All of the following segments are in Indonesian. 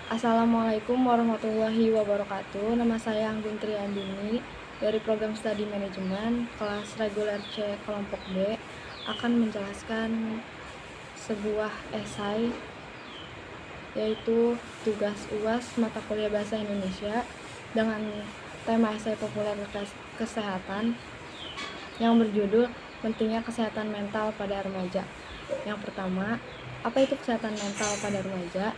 Assalamualaikum warahmatullahi wabarakatuh. Nama saya Anggun Triandini dari program Studi Manajemen kelas reguler C kelompok B akan menjelaskan sebuah esai yaitu tugas UAS mata kuliah Bahasa Indonesia dengan tema esai populer kesehatan yang berjudul Pentingnya Kesehatan Mental pada Remaja. Yang pertama, apa itu kesehatan mental pada remaja?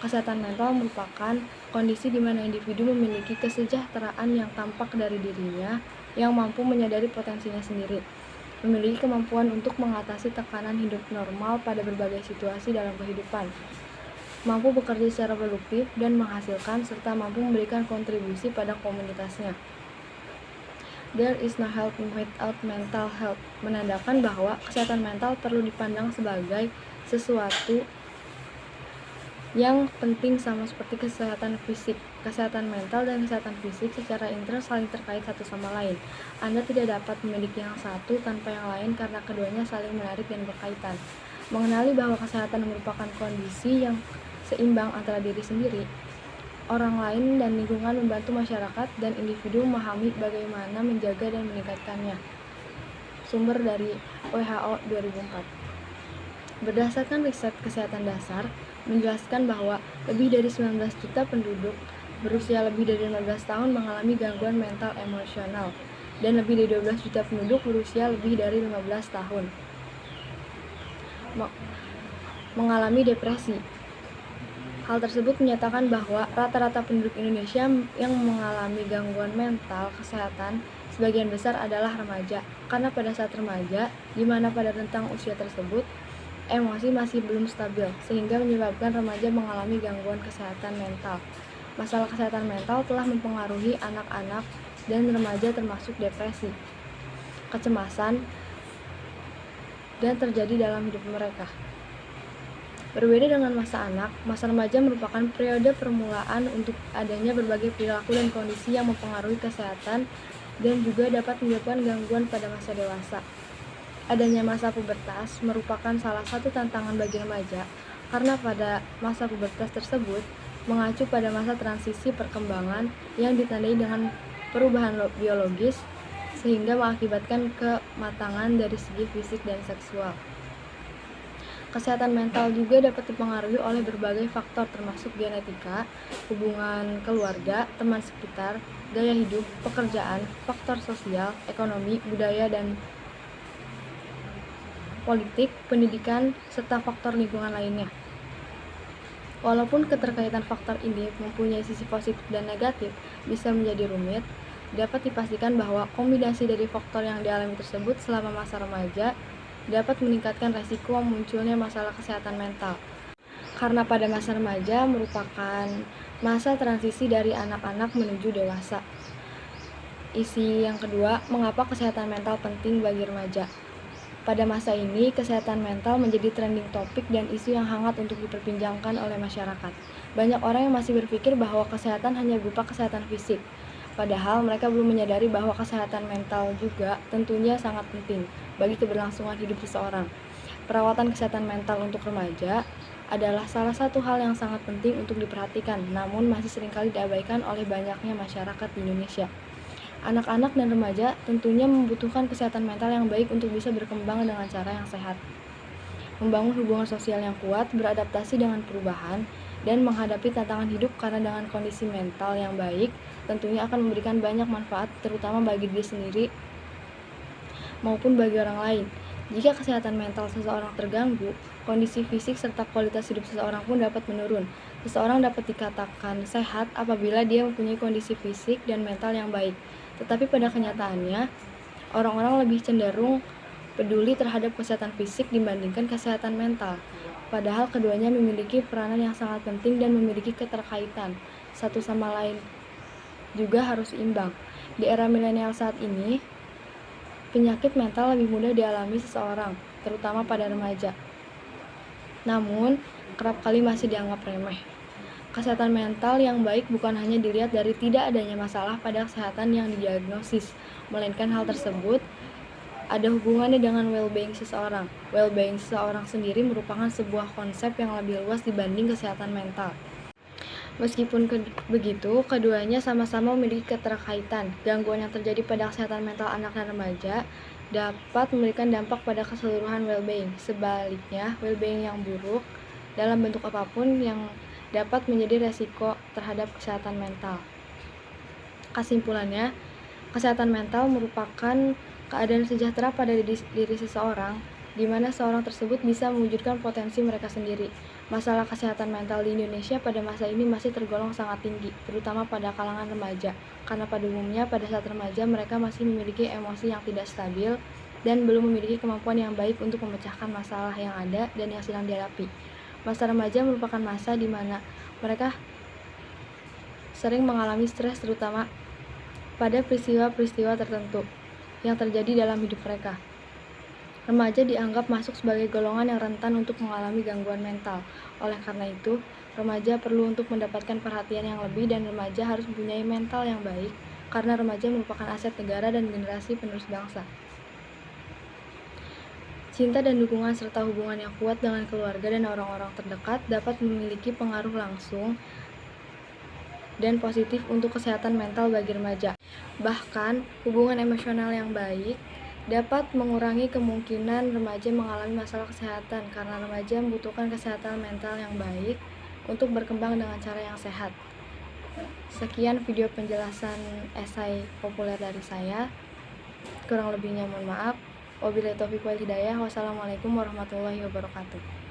Kesehatan mental merupakan kondisi di mana individu memiliki kesejahteraan yang tampak dari dirinya, yang mampu menyadari potensinya sendiri, memiliki kemampuan untuk mengatasi tekanan hidup normal pada berbagai situasi dalam kehidupan, mampu bekerja secara produktif dan menghasilkan, serta mampu memberikan kontribusi pada komunitasnya. There is no health without mental health, menandakan bahwa kesehatan mental perlu dipandang sebagai sesuatu yang penting sama seperti kesehatan fisik. Kesehatan mental dan kesehatan fisik secara intern saling terkait satu sama lain. Anda tidak dapat memiliki yang satu tanpa yang lain karena keduanya saling menarik dan berkaitan. Mengenali bahwa kesehatan merupakan kondisi yang seimbang antara diri sendiri, orang lain, dan lingkungan membantu masyarakat dan individu memahami bagaimana menjaga dan meningkatkannya. Sumber dari WHO 2004. Berdasarkan riset kesehatan dasar, menjelaskan bahwa lebih dari 19 juta penduduk berusia lebih dari 15 tahun mengalami gangguan mental emosional, dan lebih dari 12 juta penduduk berusia lebih dari 15 tahun mengalami depresi. Hal tersebut menyatakan bahwa rata-rata penduduk Indonesia yang mengalami gangguan mental kesehatan sebagian besar adalah remaja, karena pada saat remaja, di mana pada rentang usia tersebut, emosi masih belum stabil, sehingga menyebabkan remaja mengalami gangguan kesehatan mental. Masalah kesehatan mental telah mempengaruhi anak-anak dan remaja termasuk depresi, kecemasan, dan terjadi dalam hidup mereka. Berbeda dengan masa anak, masa remaja merupakan periode permulaan untuk adanya berbagai perilaku dan kondisi yang mempengaruhi kesehatan dan juga dapat menyebabkan gangguan pada masa dewasa. Adanya masa pubertas merupakan salah satu tantangan bagi remaja, karena pada masa pubertas tersebut mengacu pada masa transisi perkembangan yang ditandai dengan perubahan biologis sehingga mengakibatkan kematangan dari segi fisik dan seksual. Kesehatan mental juga dapat dipengaruhi oleh berbagai faktor termasuk genetika, hubungan keluarga, teman sekitar, gaya hidup, pekerjaan, faktor sosial, ekonomi, budaya, dan politik, pendidikan, serta faktor lingkungan lainnya. Walaupun keterkaitan faktor ini mempunyai sisi positif dan negatif, bisa menjadi rumit, dapat dipastikan bahwa kombinasi dari faktor yang dialami tersebut selama masa remaja dapat meningkatkan resiko munculnya masalah kesehatan mental. Karena pada masa remaja merupakan masa transisi dari anak-anak menuju dewasa. Isi yang kedua, mengapa kesehatan mental penting bagi remaja? Pada masa ini, kesehatan mental menjadi trending topik dan isu yang hangat untuk diperbincangkan oleh masyarakat. Banyak orang yang masih berpikir bahwa kesehatan hanya berupa kesehatan fisik, padahal mereka belum menyadari bahwa kesehatan mental juga tentunya sangat penting bagi keberlangsungan hidup seseorang. Perawatan kesehatan mental untuk remaja adalah salah satu hal yang sangat penting untuk diperhatikan, namun masih seringkali diabaikan oleh banyaknya masyarakat di Indonesia. Anak-anak dan remaja tentunya membutuhkan kesehatan mental yang baik untuk bisa berkembang dengan cara yang sehat, membangun hubungan sosial yang kuat, beradaptasi dengan perubahan, dan menghadapi tantangan hidup. Karena dengan kondisi mental yang baik tentunya akan memberikan banyak manfaat, terutama bagi diri sendiri maupun bagi orang lain. Jika kesehatan mental seseorang terganggu, kondisi fisik serta kualitas hidup seseorang pun dapat menurun. Seseorang dapat dikatakan sehat apabila dia mempunyai kondisi fisik dan mental yang baik. Tetapi pada kenyataannya, orang-orang lebih cenderung peduli terhadap kesehatan fisik dibandingkan kesehatan mental. Padahal keduanya memiliki peranan yang sangat penting dan memiliki keterkaitan satu sama lain, juga harus seimbang. Di era milenial saat ini, penyakit mental lebih mudah dialami seseorang, terutama pada remaja. Namun, kerap kali masih dianggap remeh. Kesehatan mental yang baik bukan hanya dilihat dari tidak adanya masalah pada kesehatan yang didiagnosis, melainkan hal tersebut ada hubungannya dengan well-being seseorang. Well-being seseorang sendiri merupakan sebuah konsep yang lebih luas dibanding kesehatan mental. Begitu, keduanya sama-sama memiliki keterkaitan. Gangguan yang terjadi pada kesehatan mental anak dan remaja dapat memberikan dampak pada keseluruhan well-being. Sebaliknya, well-being yang buruk dalam bentuk apapun yang dapat menjadi resiko terhadap kesehatan mental. Kesimpulannya, kesehatan mental merupakan keadaan sejahtera pada diri seseorang, di mana seorang tersebut bisa mewujudkan potensi mereka sendiri. Masalah kesehatan mental di Indonesia pada masa ini masih tergolong sangat tinggi, terutama pada kalangan remaja, karena pada umumnya pada saat remaja mereka masih memiliki emosi yang tidak stabil dan belum memiliki kemampuan yang baik untuk memecahkan masalah yang ada dan yang sedang dihadapi. Masa remaja merupakan masa di mana mereka sering mengalami stres, terutama pada peristiwa-peristiwa tertentu yang terjadi dalam hidup mereka. Remaja dianggap masuk sebagai golongan yang rentan untuk mengalami gangguan mental. Oleh karena itu, remaja perlu untuk mendapatkan perhatian yang lebih dan remaja harus mempunyai mental yang baik karena remaja merupakan aset negara dan generasi penerus bangsa. Cinta dan dukungan serta hubungan yang kuat dengan keluarga dan orang-orang terdekat dapat memiliki pengaruh langsung dan positif untuk kesehatan mental bagi remaja. Bahkan, hubungan emosional yang baik dapat mengurangi kemungkinan remaja mengalami masalah kesehatan karena remaja membutuhkan kesehatan mental yang baik untuk berkembang dengan cara yang sehat. Sekian video penjelasan esai populer dari saya. Kurang lebihnya mohon maaf. Wabillahi taufiq wal hidayah. Wassalamualaikum warahmatullahi wabarakatuh.